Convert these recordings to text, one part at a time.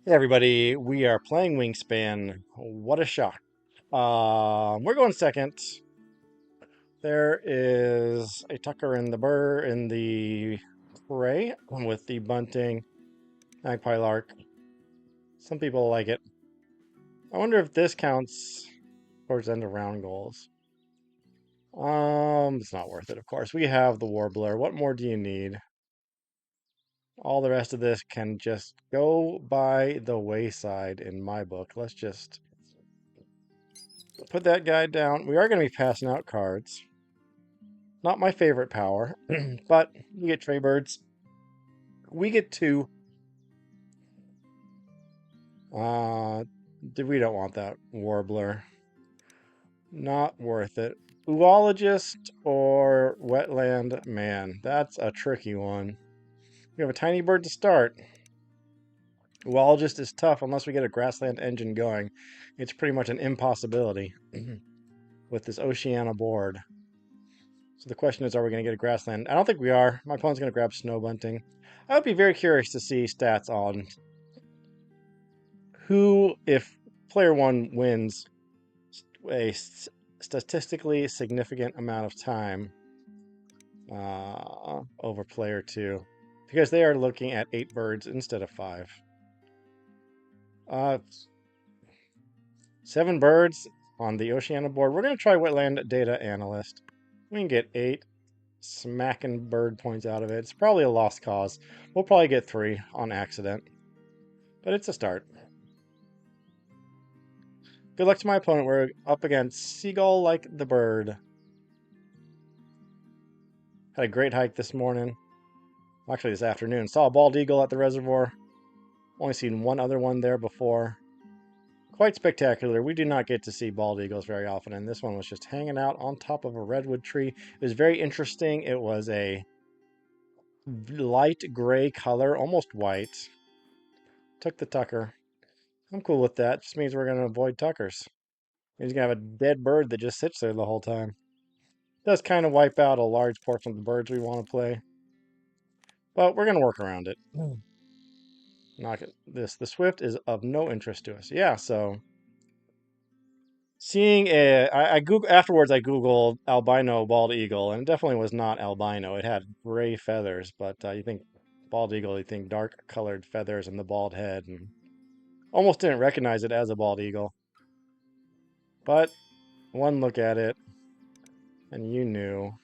Hey everybody, we are playing Wingspan. What a shock. We're going second. There is a tucker in the prey with the bunting magpie lark. Some people like it. I wonder if this counts towards end of round goals. It's not worth it, of course. We have the warbler. What more do you need? All the rest of this can just go by the wayside in my book. Let's just put that guy down. We are going to be passing out cards. Not my favorite power, but we get Trey Birds. We get two. Uh, we don't want that Warbler. Not worth it. Oologist or Wetland Man? That's a tricky one. We have a tiny bird to start. Oologist is tough unless we get a grassland engine going. It's pretty much an impossibility with this Oceania board. So the question is, are we going to get a grassland? I don't think we are. My opponent's going to grab snow bunting. I would be very curious to see stats on who, if player one wins a statistically significant amount of time over player two, because they are looking at 8 birds instead of 5. 7 birds on the Oceania board. We're going to try Wetland Data Analyst. We can get 8 smacking bird points out of it. It's probably a lost cause. We'll probably get 3 on accident, but it's a start. Good luck to my opponent. We're up against Seagull Like the Bird. Had a great hike this morning. Actually, this afternoon. Saw a bald eagle at the reservoir. Only seen one other one there before. Quite spectacular. We do not get to see bald eagles very often, and this one was just hanging out on top of a redwood tree. It was very interesting. It was a light gray color, almost white. Took the tucker. I'm cool with that. Just means we're going to avoid tuckers. He's going to have a dead bird that just sits there the whole time. Does kind of wipe out a large portion of the birds we want to play. But we're going to work around it. Knock it. The Swift is of no interest to us. Yeah, so seeing I Google afterwards. I googled albino bald eagle, and it definitely was not albino. It had gray feathers, but you think bald eagle, you think dark colored feathers and the bald head, and almost didn't recognize it as a bald eagle. But one look at it, and you knew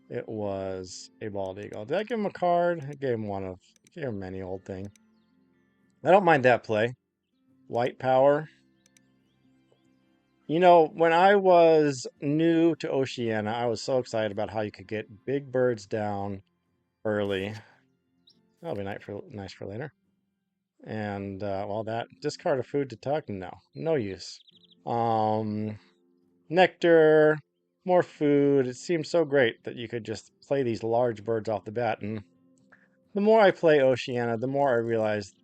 it was a bald eagle. Did I give him a card? I gave him any old thing. I don't mind that play. White power. You know, when I was new to Oceania, I was so excited about how you could get big birds down early. That'll be nice for later. And well, that discard of food to tuck, no use. Um, nectar, more food. It seems so great that you could just play these large birds off the bat. And the more I play Oceania, the more I realize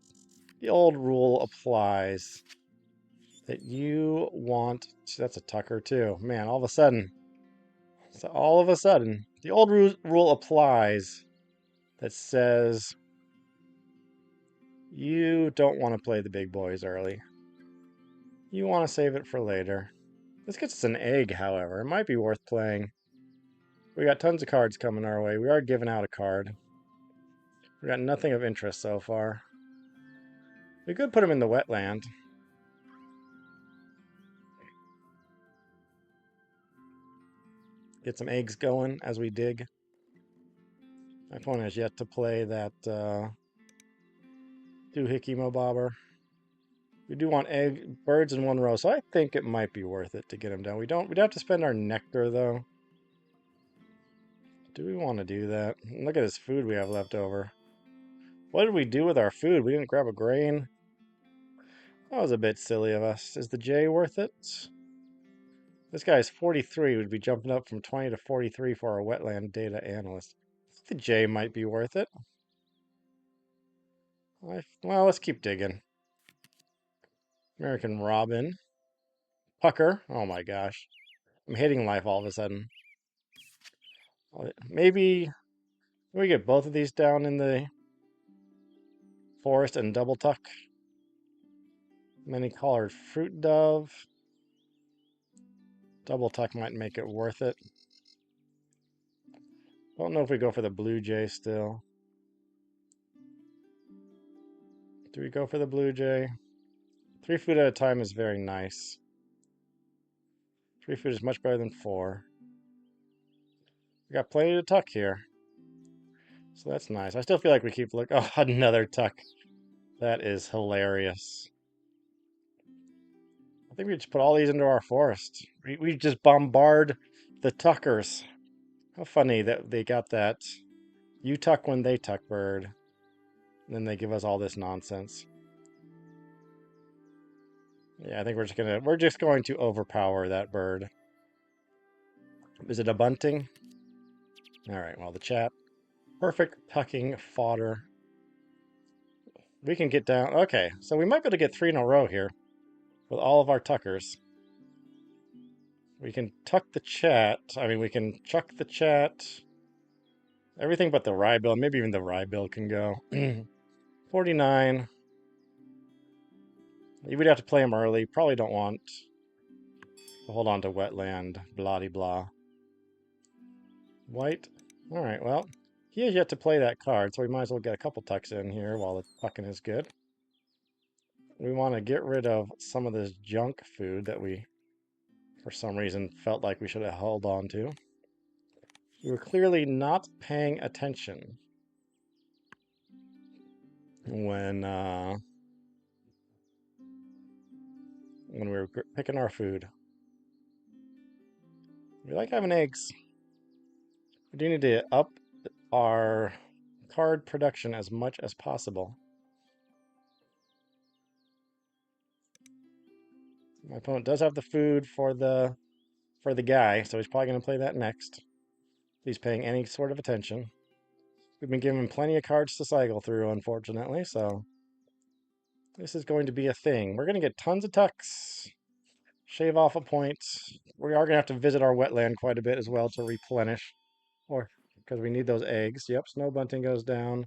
the old rule applies that you want. That's a tucker too, man. All of a sudden, the old rule applies that says you don't want to play the big boys early. You want to save it for later. This gets us an egg, however. It might be worth playing. We got tons of cards coming our way. We are giving out a card. We got nothing of interest so far. We could put him in the wetland. Get some eggs going as we dig. My opponent has yet to play that doohickey mobobber. We do want birds in one row, so I think it might be worth it to get him down. We'd have to spend our nectar though. Do we want to do that? Look at this food we have left over. What did we do with our food? We didn't grab a grain. That was a bit silly of us. Is the J worth it? This guy is 43. We'd be jumping up from 20 to 43 for our wetland data analyst. I think the J might be worth it. Well, let's keep digging. American Robin. Pucker. Oh my gosh. I'm hating life all of a sudden. Maybe we get both of these down in the forest and double tuck. Many-colored fruit dove. Double tuck might make it worth it. Don't know if we go for the blue jay still. Do we go for the blue jay? 3 food at a time is very nice. 3 food is much better than 4. We got plenty to tuck here. So that's nice. I still feel like we keep looking. Oh, another tuck. That is hilarious. I think we just put all these into our forest. We just bombard the tuckers. How funny that they got that. You tuck when they tuck bird. And then they give us all this nonsense. Yeah, I think we're just going to overpower that bird. Is it a bunting? All right, well, the chat. Perfect tucking fodder. We can get down. Okay, so we might be able to get 3 in a row here with all of our tuckers. We can tuck the chat. I mean, we can chuck the chat. Everything but the rye bill. Maybe even the rye bill can go. 49. You would have to play him early. Probably don't want to hold on to wetland. Blah-de-blah. White. All right, well, he has yet to play that card, so we might as well get a couple tucks in here while the tucking is good. We want to get rid of some of this junk food that we, for some reason, felt like we should have held on to. We were clearly not paying attention when we were picking our food. We like having eggs. We do need to up our card production as much as possible. My opponent does have the food for the guy, so he's probably going to play that next. If he's paying any sort of attention. We've been given plenty of cards to cycle through, unfortunately, so this is going to be a thing. We're going to get tons of tucks. Shave off a point. We are going to have to visit our wetland quite a bit as well to replenish. Or because we need those eggs. Yep, snow bunting goes down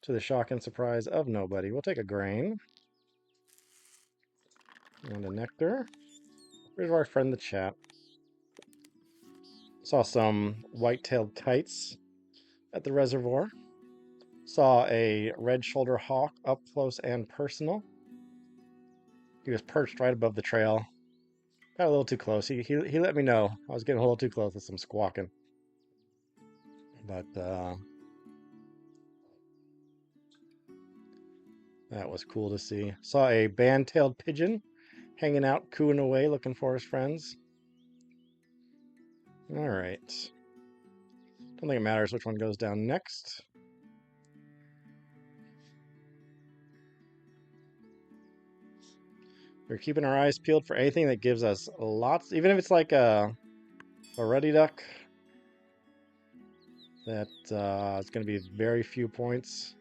to the shock and surprise of nobody. We'll take a grain. And a nectar. Where's our friend the chat? Saw some white-tailed kites at the reservoir. Saw a red-shoulder hawk up close and personal. He was perched right above the trail. Got a little too close. He let me know. I was getting a little too close with some squawking. But that was cool to see. Saw a band-tailed pigeon hanging out, cooing away, looking for his friends. All right. Don't think it matters which one goes down next. We're keeping our eyes peeled for anything that gives us lots, even if it's like a ruddy duck. That is going to be very few points.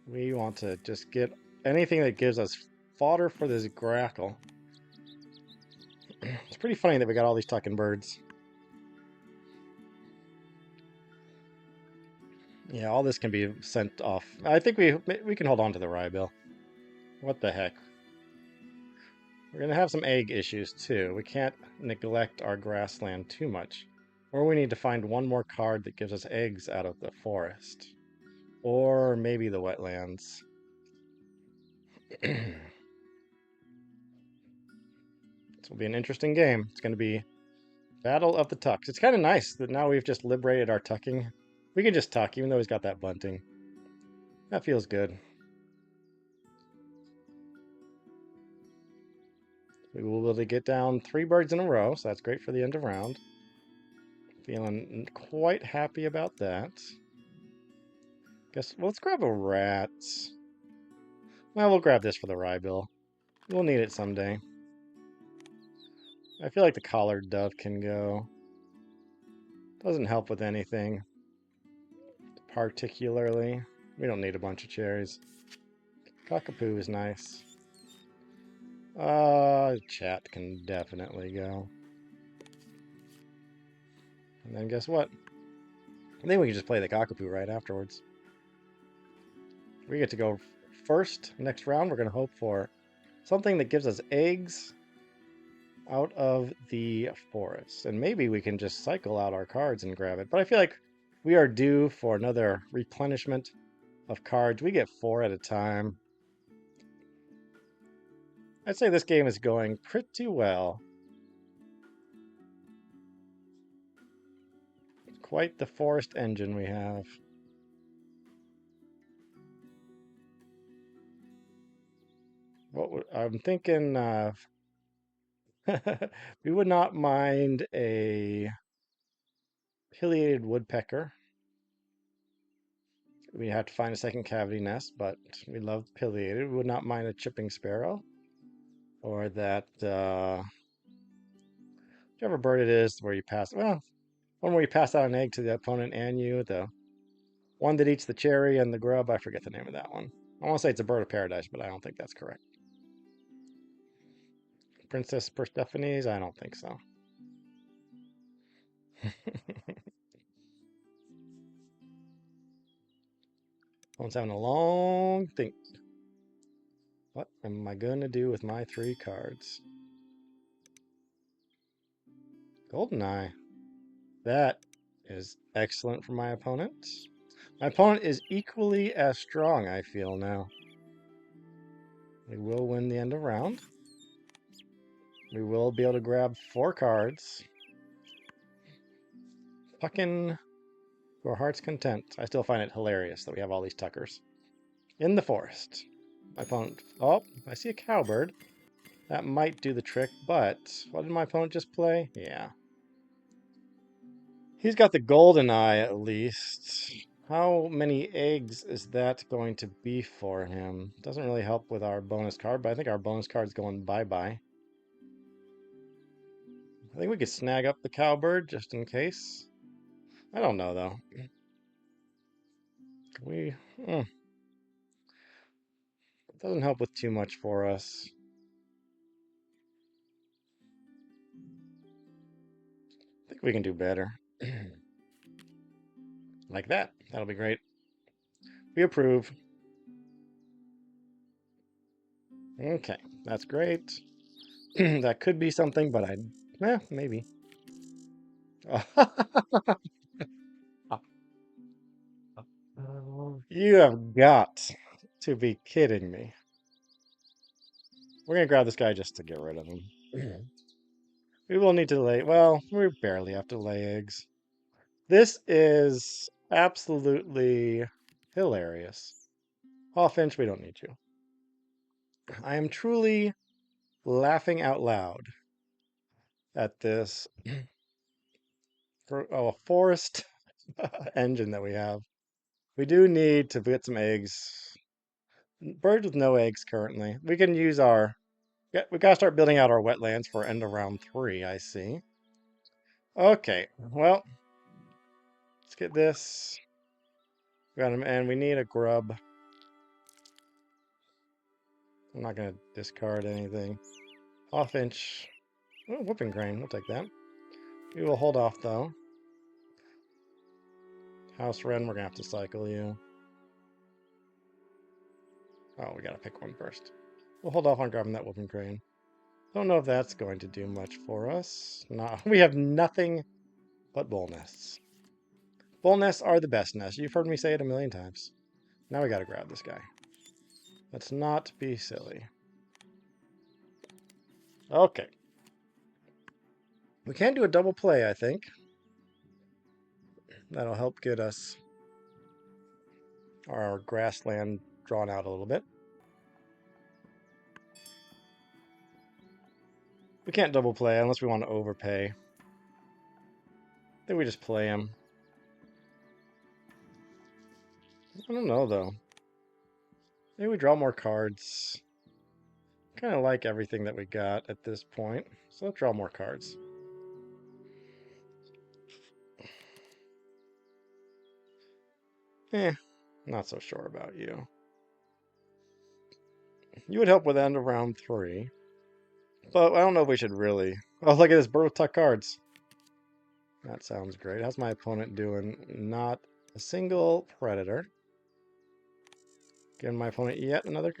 We want to just get anything that gives us fodder for this grackle. It's pretty funny that we got all these tucking birds. Yeah, all this can be sent off. I think we can hold on to the rye bill. What the heck? We're going to have some egg issues too. We can't neglect our grassland too much. Or we need to find one more card that gives us eggs out of the forest. Or maybe the wetlands. This will be an interesting game. It's going to be Battle of the Tucks. It's kind of nice that now we've just liberated our tucking. We can just tuck, even though he's got that bunting. That feels good. We will be able to get down 3 birds in a row, so that's great for the end of round. Feeling quite happy about that. Guess, well, let's grab a rat. Well, we'll grab this for the rye bill. We'll need it someday. I feel like the collared dove can go. Doesn't help with anything. Particularly. We don't need a bunch of cherries. Cockapoo is nice. Chat can definitely go. And then guess what? I think we can just play the cockapoo right afterwards. We get to go first next round. We're going to hope for something that gives us eggs out of the forest. And maybe we can just cycle out our cards and grab it. But I feel like we are due for another replenishment of cards. We get 4 at a time. I'd say this game is going pretty well. Quite the forest engine we have. I'm thinking we would not mind a pileated woodpecker. We have to find a second cavity nest, but we love pileated. We would not mind a chipping sparrow. Or that, whichever bird it is where you pass, well, one where you pass out an egg to the opponent and you, the one that eats the cherry and the grub, I forget the name of that one. I want to say it's a bird of paradise, but I don't think that's correct. Princess Persephone's? I don't think so. One's having a long think. What am I going to do with my 3 cards? Goldeneye. That is excellent for my opponent. My opponent is equally as strong, I feel now. We will win the end of round. We will be able to grab 4 cards. Fucking to our heart's content. I still find it hilarious that we have all these Tuckers. In the forest. My opponent... Oh, I see a cowbird. That might do the trick, but... What did my opponent just play? Yeah. He's got the golden eye, at least. How many eggs is that going to be for him? Doesn't really help with our bonus card, but I think our bonus card's going bye-bye. I think we could snag up the cowbird, just in case. I don't know, though. It doesn't help with too much for us. I think we can do better. Like that. That'll be great. We approve. Okay, that's great. That could be something, but maybe. You have got to be kidding me. We're going to grab this guy just to get rid of him. We will need to lay... Well, we barely have to lay eggs. This is absolutely hilarious. Hawfinch, we don't need you. I am truly laughing out loud at this a forest engine that we have. We do need to get some eggs. Birds with no eggs currently. We can use our... We gotta start building out our wetlands for end of round 3, I see. Okay, well, let's get this. Got him, and we need a grub. I'm not gonna discard anything. Hawfinch. Oh, whooping crane, we'll take that. We will hold off though. House wren, we're gonna have to cycle you. Oh, we gotta pick one first. We'll hold off on grabbing that whooping crane. Don't know if that's going to do much for us. No, we have nothing but bull nests. Bull nests are the best nests. You've heard me say it a million times. Now we gotta grab this guy. Let's not be silly. Okay. We can do a double play, I think. That'll help get us our grassland drawn out a little bit. We can't double play unless we want to overpay. I think we just play him. I don't know, though. Maybe we draw more cards. Kind of like everything that we got at this point. So let's draw more cards. Not so sure about you. You would help with end of round 3. But I don't know if we should really... Oh, look at this bird with tuck cards. That sounds great. How's my opponent doing? Not a single predator. Giving my opponent yet another...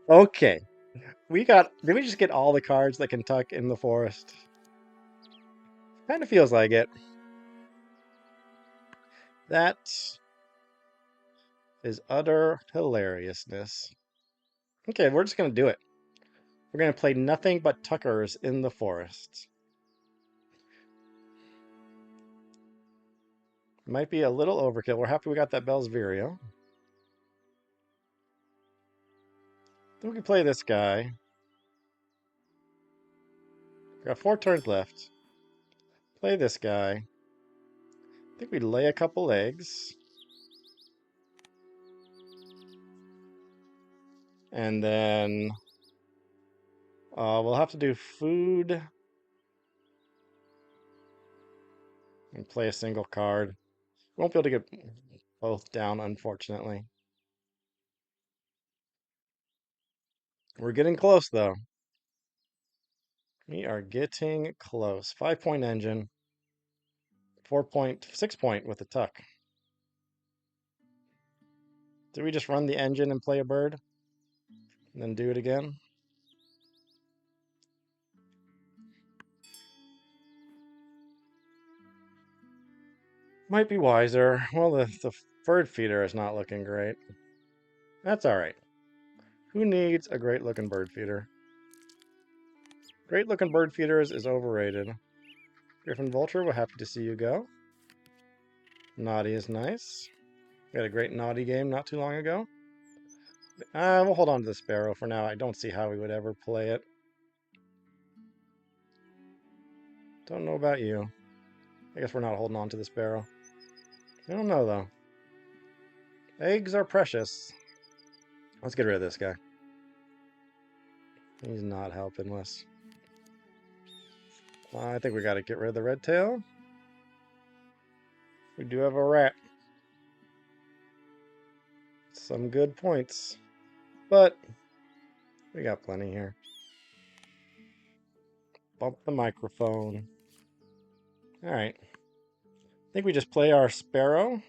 Okay. Did we just get all the cards that can tuck in the forest? Kind of feels like it. That is utter hilariousness. Okay, we're just going to do it. We're going to play nothing but tuckers in the forest. Might be a little overkill. We're happy we got that Bell's Vireo. Then we can play this guy. We got 4 turns left. Play this guy. I think we lay a couple eggs. And then we'll have to do food and play a single card. Won't be able to get both down, unfortunately. We're getting close, though. We are getting close. 5-point engine. 6-point with the tuck. Did we just run the engine and play a bird? And then do it again? Might be wiser. Well, the bird feeder is not looking great. That's alright. Who needs a great looking bird feeder? Great looking bird feeders is overrated. Griffin Vulture, we're happy to see you go. Naughty is nice. We had a great naughty game not too long ago. We'll hold on to the Sparrow for now. I don't see how we would ever play it. Don't know about you. I guess we're not holding on to the Sparrow. I don't know, though. Eggs are precious. Let's get rid of this guy. He's not helping us. I think we got to get rid of the red tail. We do have a rat. Some good points. But we got plenty here. Bump the microphone. Alright. I think we just play our Sparrow.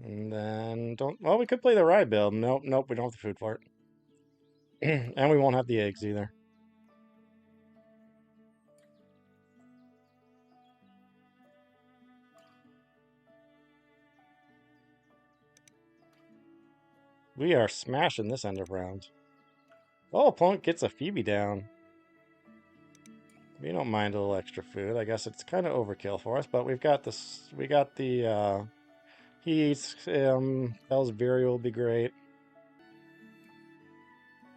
And then well, we could play the rye build. Nope, we don't have the food for it. And we won't have the eggs either. We are smashing this end of round. Oh, opponent gets a Phoebe down. We don't mind a little extra food. I guess it's kind of overkill for us, but we've got this. We got the heat. Bell's Vireo will be great.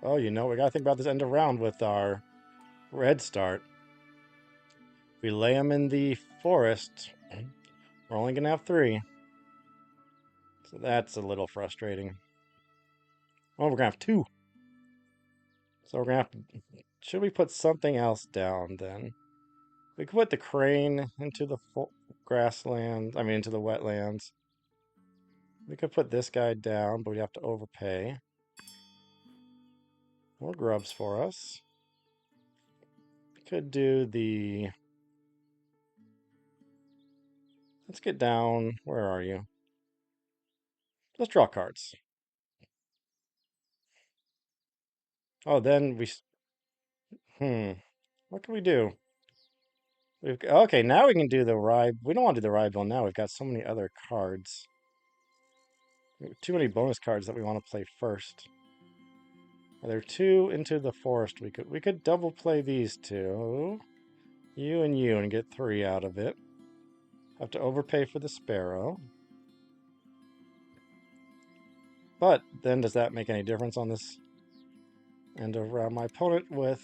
Oh, we gotta think about this end of round with our red start. We lay them in the forest. We're only gonna have 3, so that's a little frustrating. Oh, we're gonna have 2. So we're gonna have to. Should we put something else down then? We could put the crane into the grasslands. I mean, into the wetlands. We could put this guy down, but we'd have to overpay. More grubs for us. We could do the... Let's get down. Where are you? Let's draw cards. Oh, then we... What can we do? Okay, now we can do the rye. We don't want to do the rye bill now. We've got so many other cards. Too many bonus cards that we want to play first. Are there 2 into the forest? We could double play these 2. You and get 3 out of it. Have to overpay for the Sparrow. But then does that make any difference on this end of round? My opponent with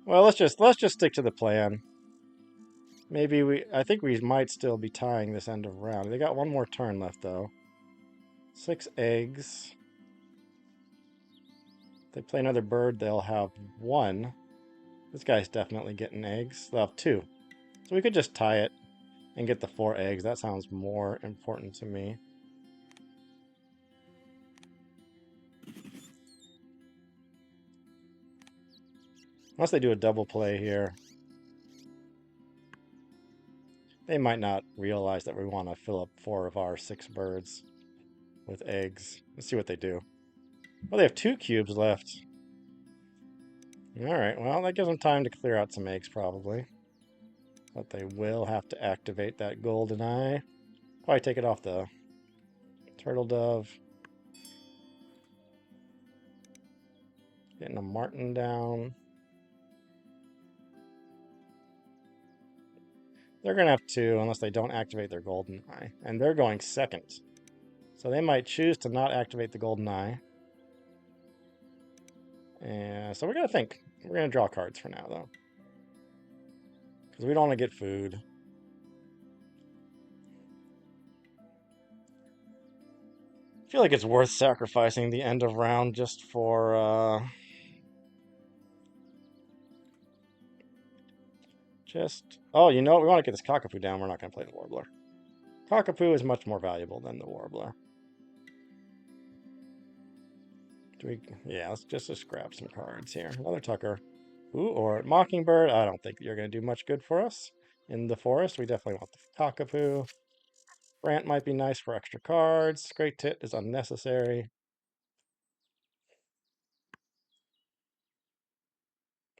well, let's just stick to the plan. Maybe I think we might still be tying this end of round. They got 1 more turn left though. 6 eggs. If they play another bird, they'll have 1. This guy's definitely getting eggs. They'll have 2. So we could just tie it and get the 4 eggs. That sounds more important to me. Unless they do a double play here. They might not realize that we want to fill up 4 of our 6 birds. with eggs. Let's see what they do. Well, they have 2 cubes left. Alright, well, that gives them time to clear out some eggs, probably. But they will have to activate that golden eye. Probably take it off the turtle dove. Getting a martin down. They're going to have 2 unless they don't activate their golden eye. And they're going second. So they might choose to not activate the golden eye. And so we're going to think. We're going to draw cards for now, though. Because we don't want to get food. I feel like it's worth sacrificing the end of round just for... Oh, you know what? We want to get this cockapoo down. We're not going to play the warbler. Cockapoo is much more valuable than the warbler. Yeah, let's just grab some cards here. Another Tucker. Ooh, or Mockingbird. I don't think you're going to do much good for us in the forest. We definitely want the cockapoo. Brant might be nice for extra cards. Great Tit is unnecessary.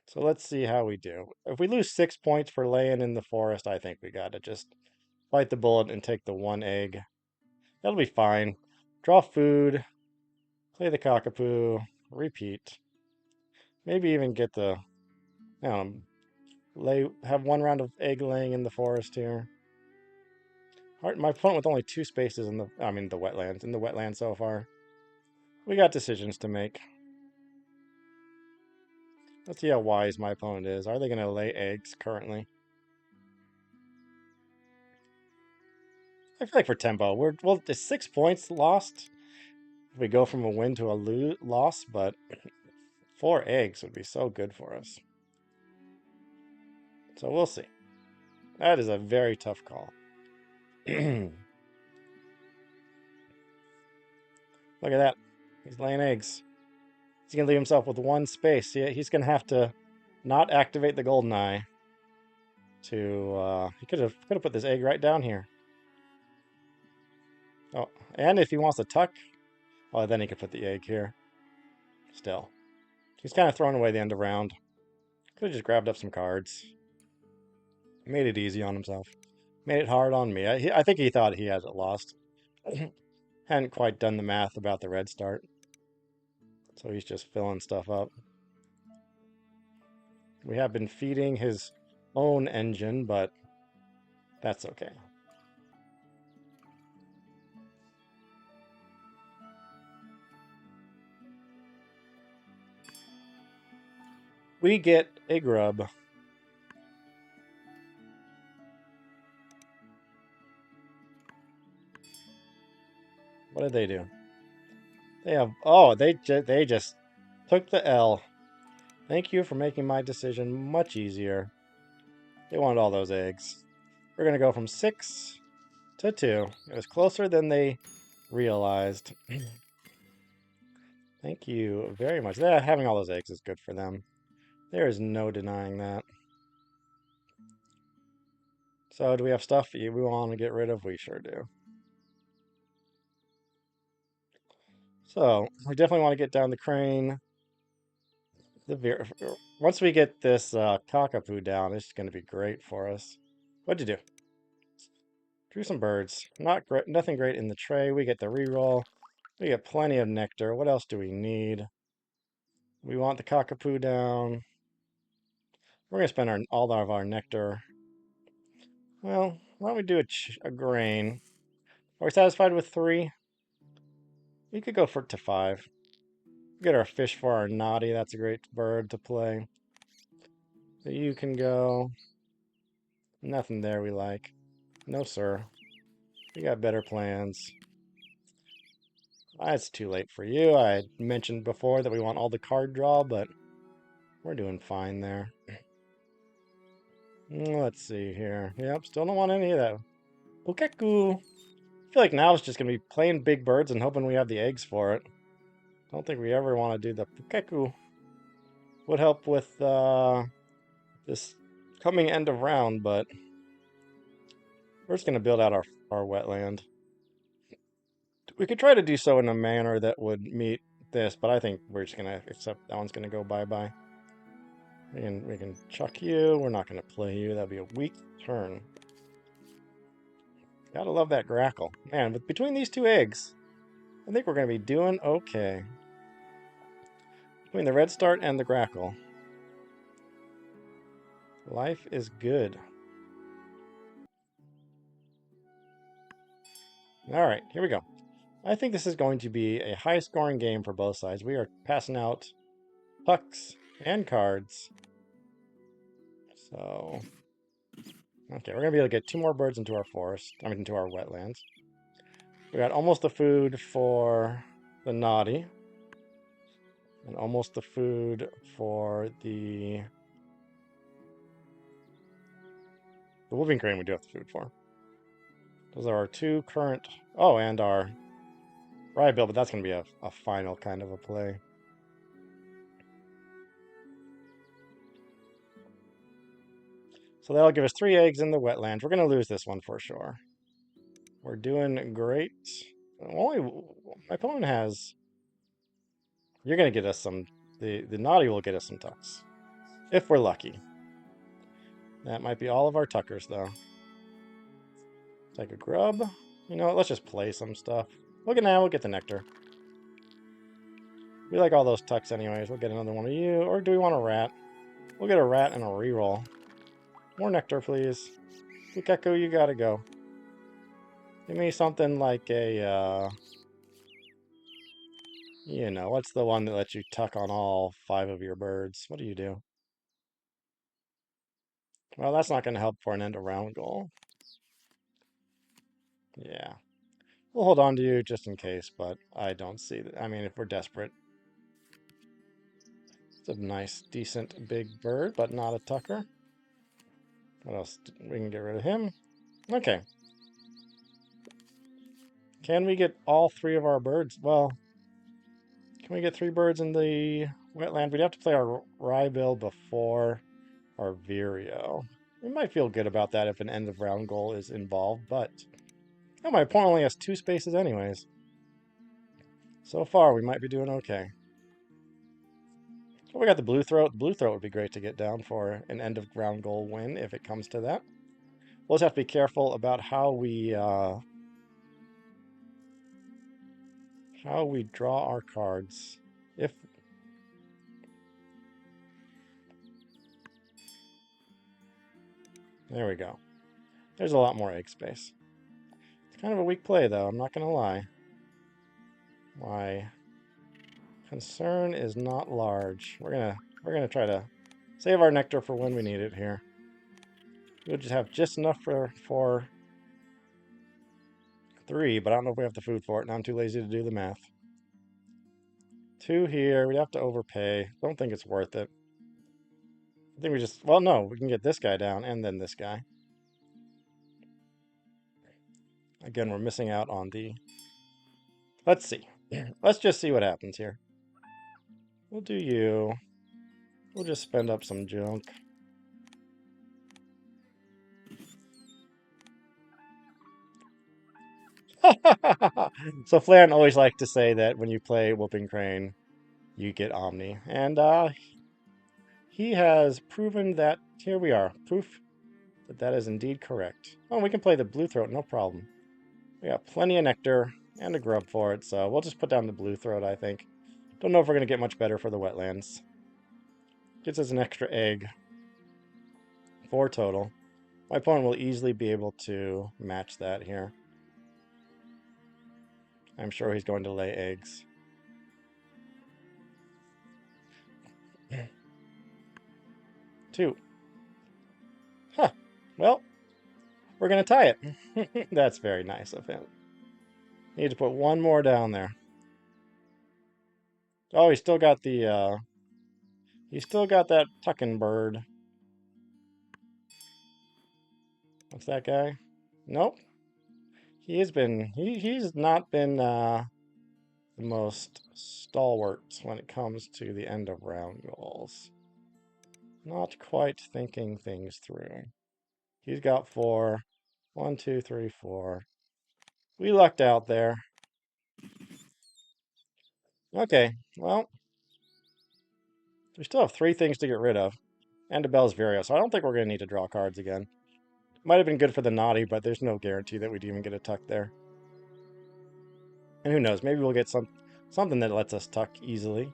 So let's see how we do. If we lose 6 points for laying in the forest, I think we got to just bite the bullet and take the 1 egg. That'll be fine. Draw food. Play the cockapoo. Repeat. Maybe even get the... I don't know, have 1 round of egg laying in the forest here. My opponent with only 2 spaces in the wetlands. In the wetlands so far. We got decisions to make. Let's see how wise my opponent is. Are they going to lay eggs currently? I feel like for tempo, well, it's 6 points lost. If we go from a win to a loss, but 4 eggs would be so good for us. So we'll see. That is a very tough call. Look at that. He's laying eggs. He's going to leave himself with 1 space. He's going to have to not activate the golden eye to... he could have put this egg right down here. Oh, and if he wants to tuck, well, then he could put the egg here. Still. He's kind of throwing away the end of round. Could have just grabbed up some cards. Made it easy on himself. Made it hard on me. I think he thought he had it lost. Hadn't quite done the math about the red start. So he's just filling stuff up. We have been feeding his own engine, but that's okay. We get a grub. What did they do? They have... Oh, they just took the L. Thank you for making my decision much easier. They wanted all those eggs. We're going to go from 6 to 2. It was closer than they realized. Thank you very much. Having all those eggs is good for them. There is no denying that. So, do we have stuff we want to get rid of? We sure do. So, we definitely want to get down the crane. Once we get this cockapoo down, it's going to be great for us. What'd you do? Drew some birds. Nothing great in the tray. We get the reroll. We get plenty of nectar. What else do we need? We want the cockapoo down. We're going to spend all of our nectar. Well, why don't we do a grain? Are we satisfied with 3? We could go to 5. Get our fish for our naughty. That's a great bird to play. So you can go. Nothing there we like. No, sir. We got better plans. It's too late for you. I had mentioned before that we want all the card draw, but we're doing fine there. Let's see here. Yep, still don't want any of that. Bukeku. I feel like now it's just going to be playing big birds and hoping we have the eggs for it. Don't think we ever want to do the Pukeku. Would help with this coming end of round, but we're just going to build out our wetland. We could try to do so in a manner that would meet this, but I think we're just gonna accept that one's gonna go bye-bye. We can chuck you. We're not gonna play you. That'd be a weak turn. Gotta love that grackle. Man, but between these two eggs, I think we're gonna be doing okay. Between the red start and the grackle. Life is good. Alright, here we go. I think this is going to be a high-scoring game for both sides. We are passing out pucks and cards. So, okay, we're going to be able to get 2 more birds into our forest. I mean, into our wetlands. We got almost the food for the naughty. And almost the food for the whooping crane we do have the food for. Those are our 2 current... Oh, and our rye bill, but that's going to be a final kind of a play. So that'll give us 3 eggs in the wetlands. We're going to lose this one for sure. We're doing great. Only my opponent has... You're going to get us some... The naughty will get us some tucks. If we're lucky. That might be all of our tuckers, though. Take a grub. You know what? Let's just play some stuff. Look at now, we'll get the nectar. We like all those tucks anyways. We'll get another one of you. Or do we want a rat? We'll get a rat and a reroll. More nectar, please. Kekko, you gotta go. Give me something like a, you know, what's the one that lets you tuck on all 5 of your birds? What do you do? Well, that's not going to help for an end-of-round goal. Yeah. We'll hold on to you just in case, but I don't see that. I mean, if we're desperate. It's a nice, decent, big bird, but not a tucker. What else? We can get rid of him. Okay. Can we get all 3 of our birds? Well, can we get 3 birds in the wetland? We'd have to play our Ryebill before our Vireo. We might feel good about that if an end-of-round goal is involved, but... Oh, my opponent only has 2 spaces anyways. So far, we might be doing okay. Oh, we got the Blue Throat. The Blue Throat would be great to get down for an end-of-round goal win if it comes to that. We'll just have to be careful about how we draw our cards. If there we go. There's a lot more egg space. It's kind of a weak play, though. I'm not going to lie. My concern is not large. We're gonna try to save our nectar for when we need it here. We'll just have just enough for 3, but I don't know if we have the food for it, and I'm too lazy to do the math. 2 here. We'd have to overpay. Don't think it's worth it. I think we just... Well, no. We can get this guy down, and then this guy. Again, we're missing out on the... Let's see. Let's just see what happens here. We'll do you. We'll just spend up some junk. So Flan always liked to say that when you play Whooping Crane, you get Omni. And he has proven that... Here we are. Proof that that is indeed correct. Oh, we can play the Blue Throat, no problem. We got plenty of nectar and a grub for it, so we'll just put down the Blue Throat, I think. Don't know if we're going to get much better for the wetlands. Gets us an extra egg. 4 total. My opponent will easily be able to match that here. I'm sure he's going to lay eggs. Two. Huh. Well, we're going to tie it. That's very nice of him. Need to put 1 more down there. Oh, he's still got the, he's still got that tucking bird. What's that guy? Nope. He's not been, the most stalwart when it comes to the end of round goals. Not quite thinking things through. He's got 4. 1, 2, 3, 4. We lucked out there. Okay, well, we still have 3 things to get rid of. And a Bell's Vario, so I don't think we're going to need to draw cards again. Might have been good for the naughty, but there's no guarantee that we'd even get a tuck there. And who knows, maybe we'll get something that lets us tuck easily.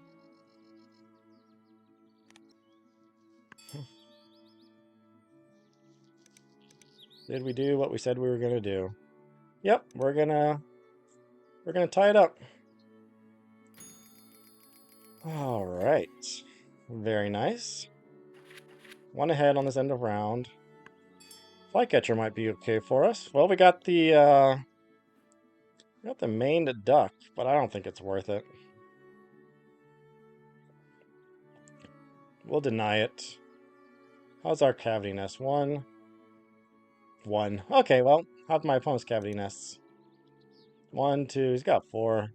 Did we do what we said we were going to do? Yep, we're gonna tie it up. All right, very nice. 1 ahead on this end of round. Flycatcher might be okay for us. Well, we got the maned duck, but I don't think it's worth it. We'll deny it. How's our cavity nest? 1. 1. Okay, well, how's my opponent's cavity nests? 1, 2, he's got 4.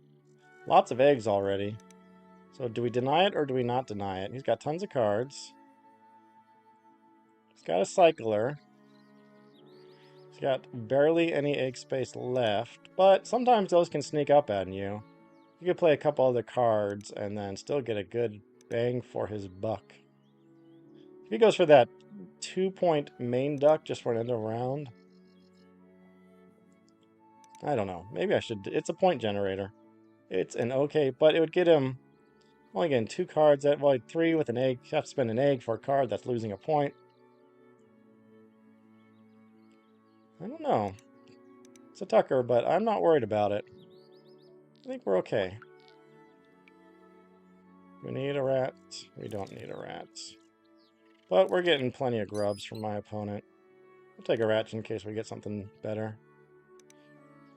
Lots of eggs already. So do we deny it or do we not deny it? He's got tons of cards. He's got a cycler. He's got barely any egg space left, but sometimes those can sneak up on you. You could play a couple other cards and then still get a good bang for his buck. If he goes for that 2-point main duck just for an end of round, I don't know. Maybe I should. It's a point generator. It's an okay, but it would get him only getting 2 cards at, well, 3 with an egg. You have to spend an egg for a card that's losing a point. I don't know. It's a tucker, but I'm not worried about it. I think we're okay. We need a rat. We don't need a rat. But we're getting plenty of grubs from my opponent. We'll take a rat in case we get something better.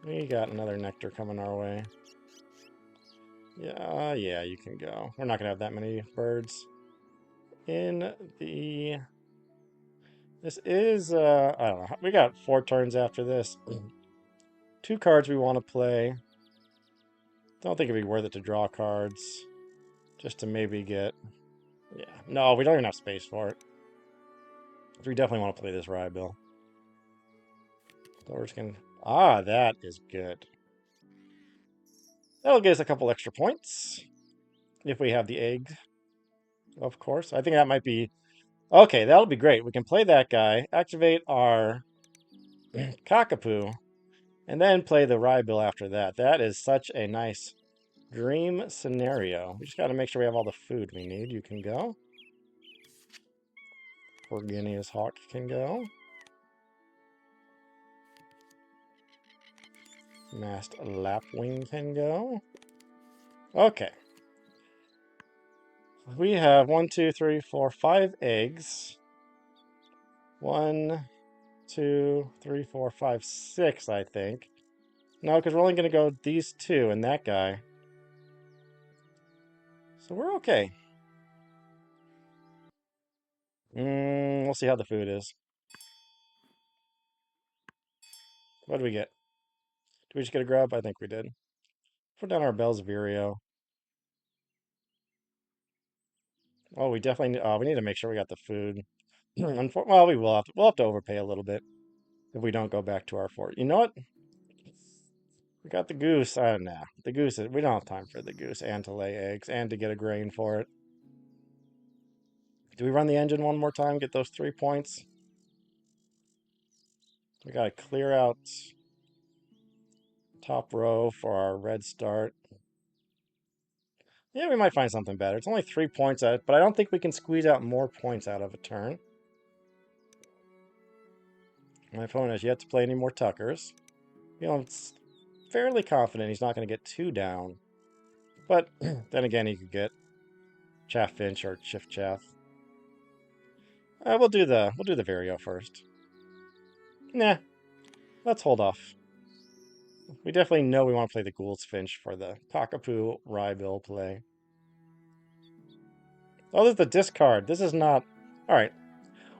We got another nectar coming our way. Yeah, you can go. We're not going to have that many birds. In the... This is, I don't know. We got 4 turns after this. 2 cards we want to play. Don't think it'd be worth it to draw cards. Just to maybe get... Yeah. No, we don't even have space for it. So we definitely want to play this Ryebill. So we're just going to... Ah, that is good. That'll get us a couple extra points. If we have the egg, of course. I think that might be... Okay, that'll be great. We can play that guy, activate our Cockapoo, and then play the Ryebill after that. That is such a nice dream scenario. We just got to make sure we have all the food we need. You can go. Organius Hawk can go. Masked Lapwing can go. Okay. We have 1, 2, 3, 4, 5 eggs. 1, 2, 3, 4, 5, 6, I think. No, because we're only going to go these 2 and that guy. So we're okay. We'll see how the food is. What did we get? Did we just get a grub? I think we did. Put down our Bell's Vireo. Oh, we definitely we need to make sure we got the food. Well, we'll have to overpay a little bit if we don't go back to our fort. You know what? We got the goose. Nah. The goose we don't have time for the goose and to lay eggs and to get a grain for it. Do we run the engine one more time? Get those 3 points? We gotta clear out top row for our red start. Yeah, we might find something better. It's only 3 points out, but I don't think we can squeeze out more points out of a turn. My opponent has yet to play any more tuckers. You know, it's fairly confident he's not going to get 2 down. But then again, he could get Chaff-Finch or Chiff-Chaff. We'll do the Vario first. Nah, let's hold off. We definitely know we want to play the Ghoul's Finch for the Cockapoo Ryebill play. Oh, this is the discard. This is not... Alright.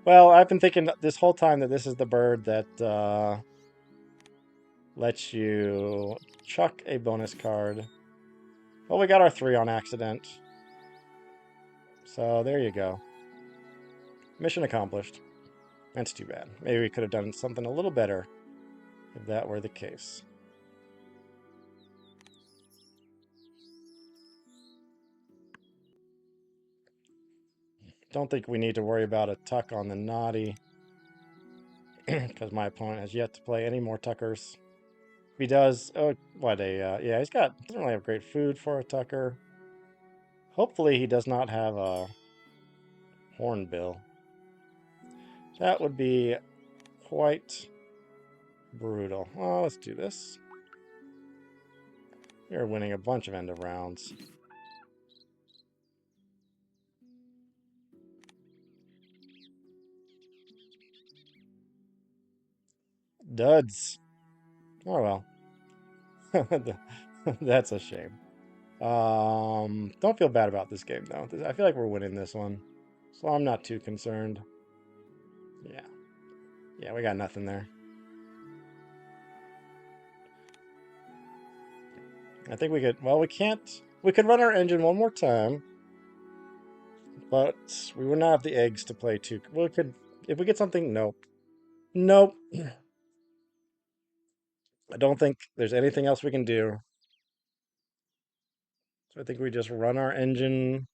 Well, I've been thinking this whole time that this is the bird that lets you chuck a bonus card. Well, we got our 3 on accident. So there you go. Mission accomplished. That's too bad. Maybe we could have done something a little better if that were the case. don't think we need to worry about a tuck on the naughty. Because my opponent has yet to play any more tuckers. If he does, oh, what a, yeah, doesn't really have great food for a tucker. Hopefully he does not have a hornbill. That would be quite brutal. Oh, let's do this. You're winning a bunch of end of rounds. Duds. Oh well. That's a shame. Don't feel bad about this game though. I feel like we're winning this one, so I'm not too concerned. Yeah, yeah, we got nothing there. I think we could. Well, we can't. We could run our engine one more time, but we would not have the eggs to play two. We could if we get something. Nope. Nope. I don't think there's anything else we can do. So I think we just run our engine.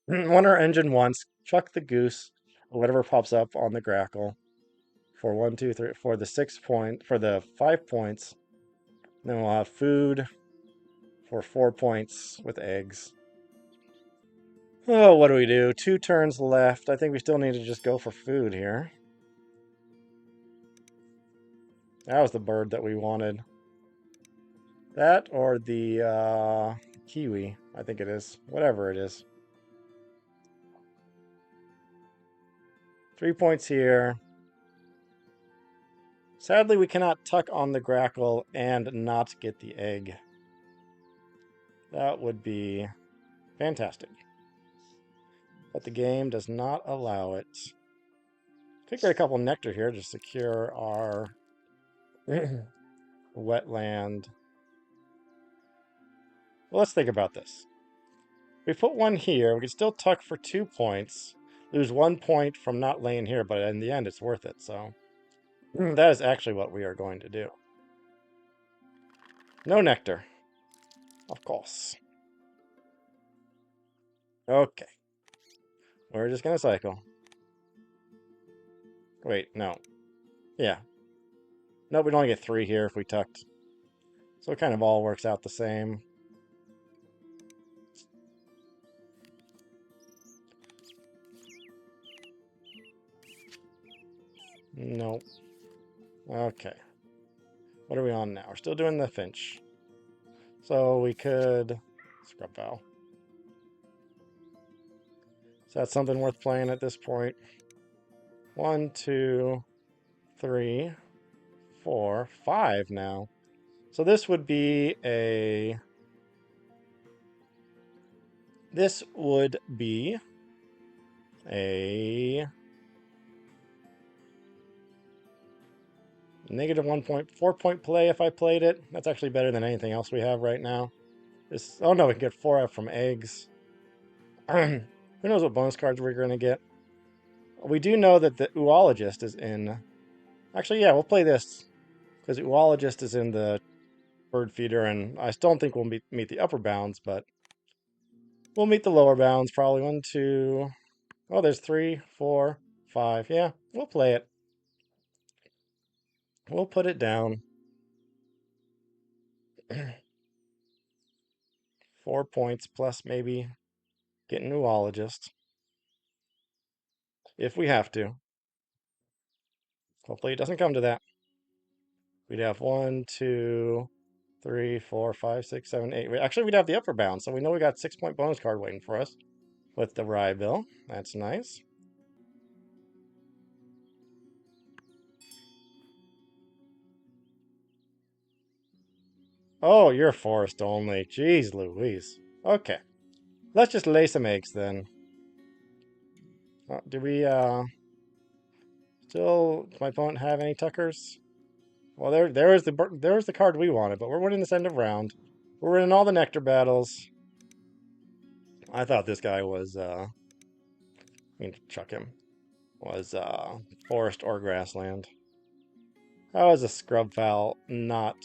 Run our engine once. Chuck the goose or whatever pops up on the grackle for 1, 2, 3 for the 6 point for the 5 points. Then we'll have food for 4 points with eggs. Oh, what do we do? 2 turns left. I think we still need to just go for food here. That was the bird that we wanted. That or the kiwi, I think it is. Whatever it is. 3 points here. Sadly, we cannot tuck on the grackle and not get the egg. That would be fantastic. But the game does not allow it. Could get a couple nectar here to secure our wetland. Well, let's think about this. If we put one here, we can still tuck for 2 points. Lose 1 point from not laying here, but in the end, it's worth it. So that is actually what we are going to do. No nectar. Of course. Okay. We're just going to cycle. Wait, no. Yeah. No, we'd only get 3 here if we tucked. So it kind of all works out the same. Nope. Okay. What are we on now? We're still doing the finch. So we could... Scrub fowl. Is that something worth playing at this point? 1, 2, 3, 4, 5 now. So this would be a... This would be a... negative 1.4 point play if I played it. That's actually better than anything else we have right now. This, oh no, we can get 4 from eggs. Who knows what bonus cards we're going to get? We do know that the Oologist is in... Actually, yeah, we'll play this. Because Oologist is in the bird feeder, and I still don't think we'll meet the upper bounds, but we'll meet the lower bounds. Probably 1, 2... Oh, there's 3, 4, 5. Yeah, we'll play it. We'll put it down. 4 points plus maybe get an Oologist. If we have to. Hopefully it doesn't come to that. We'd have 1, 2, 3, 4, 5, 6, 7, 8. Actually, we'd have the upper bound, so we know we got 6-point bonus card waiting for us with the Rye Bill. That's nice. Oh, you're forest only. Jeez Louise. Okay. Let's just lay some eggs then. Do we, still, does my opponent have any tuckers? Well, there's the card we wanted, but we're winning this end of round. We're winning all the nectar battles. I thought this guy was, I mean, chuck him, was, forest or grassland. How is a scrub fowl not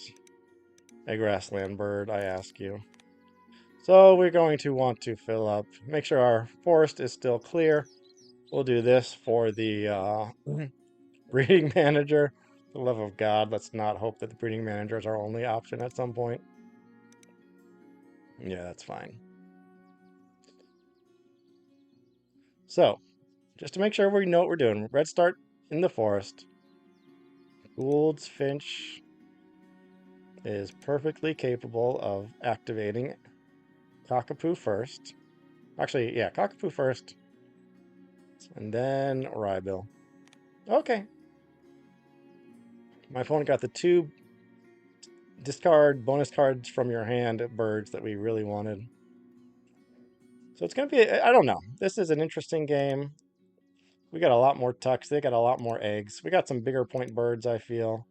a grassland bird, I ask you? So we're going to want to fill up, make sure our forest is still clear. We'll do this for the breeding manager. For the love of God, let's not hope that the breeding manager is our only option at some point. Yeah, that's fine. So, just to make sure we know what we're doing, red start in the forest. Gould's Finch is perfectly capable of activating Cockapoo first. Actually, yeah, Cockapoo first. And then Rybill. Okay. My opponent got the two discard bonus cards from your hand birds that we really wanted. So it's going to be, I don't know. This is an interesting game. We got a lot more tucks. They got a lot more eggs. We got some bigger point birds, I feel.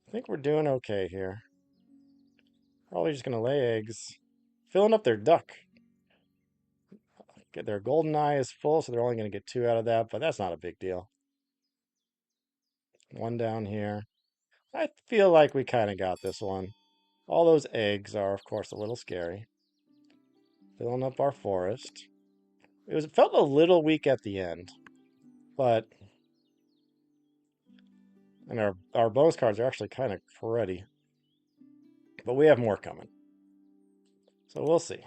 I think we're doing okay here. Probably just going to lay eggs. Filling up their duck. Their golden eye is full, so they're only going to get 2 out of that, but that's not a big deal. 1 down here. I feel like we kind of got this one. All those eggs are, of course, a little scary. Filling up our forest. It felt a little weak at the end, but and our bonus cards are actually kind of cruddy. But we have more coming. So we'll see.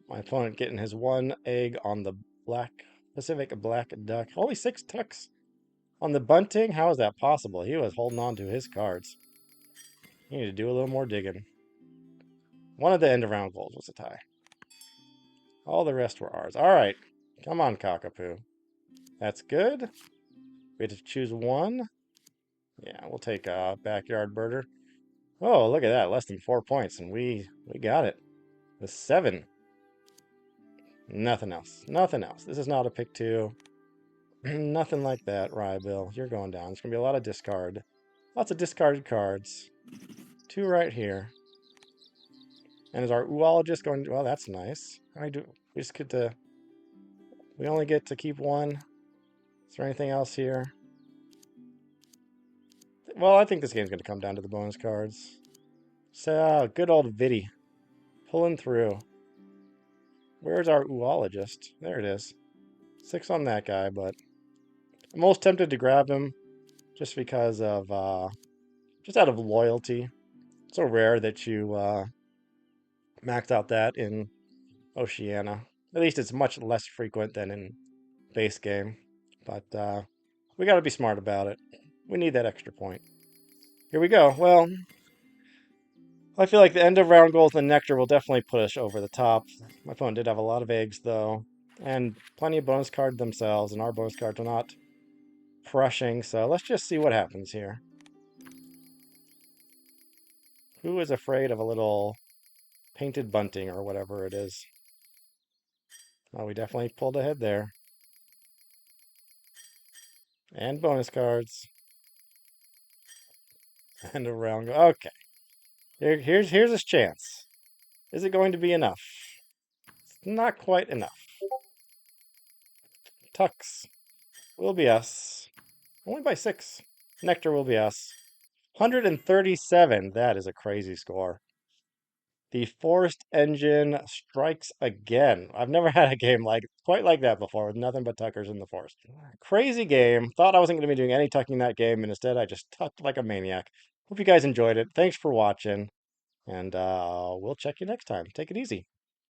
My opponent getting his 1 egg on the Pacific black duck. Only 6 tucks on the bunting? How is that possible? He was holding on to his cards. You need to do a little more digging. One of the end of round goals was a tie. All the rest were ours. All right. Come on, Cockapoo. That's good. We had to choose 1. Yeah, we'll take a backyard birder. Oh, look at that. Less than 4 points, and we got it. With 7. Nothing else. Nothing else. This is not a pick 2. Nothing like that, Rybill. You're going down. It's going to be a lot of discard. Lots of discarded cards. 2 right here. And is our Oologist going to... Well, that's nice. We just get to... We only get to keep 1. Is there anything else here? Well, I think this game's going to come down to the bonus cards. So, good old Viddy. Pulling through. Where's our Oologist? There it is. 6 on that guy, but... I'm most tempted to grab him just because of... just out of loyalty. It's so rare that you max out that in Oceania. At least it's much less frequent than in base game. But we got to be smart about it. We need that extra point. Here we go. Well, I feel like the end of round goals and Nectar will definitely push over the top. My opponent did have a lot of eggs, though. And plenty of bonus cards themselves. And our bonus cards are not crushing. So let's just see what happens here. Who is afraid of a little painted bunting or whatever it is? Well, we definitely pulled ahead there. And bonus cards. And a round. Okay. Here's his chance. Is it going to be enough? It's not quite enough. Tucks will be us. Only by 6. Nectar will be us. 137. That is a crazy score. The Forest Engine strikes again. I've never had a game quite like that before with nothing but tuckers in the forest. Crazy game. Thought I wasn't going to be doing any tucking that game, and instead I just tucked like a maniac. Hope you guys enjoyed it. Thanks for watching, and we'll check you next time. Take it easy.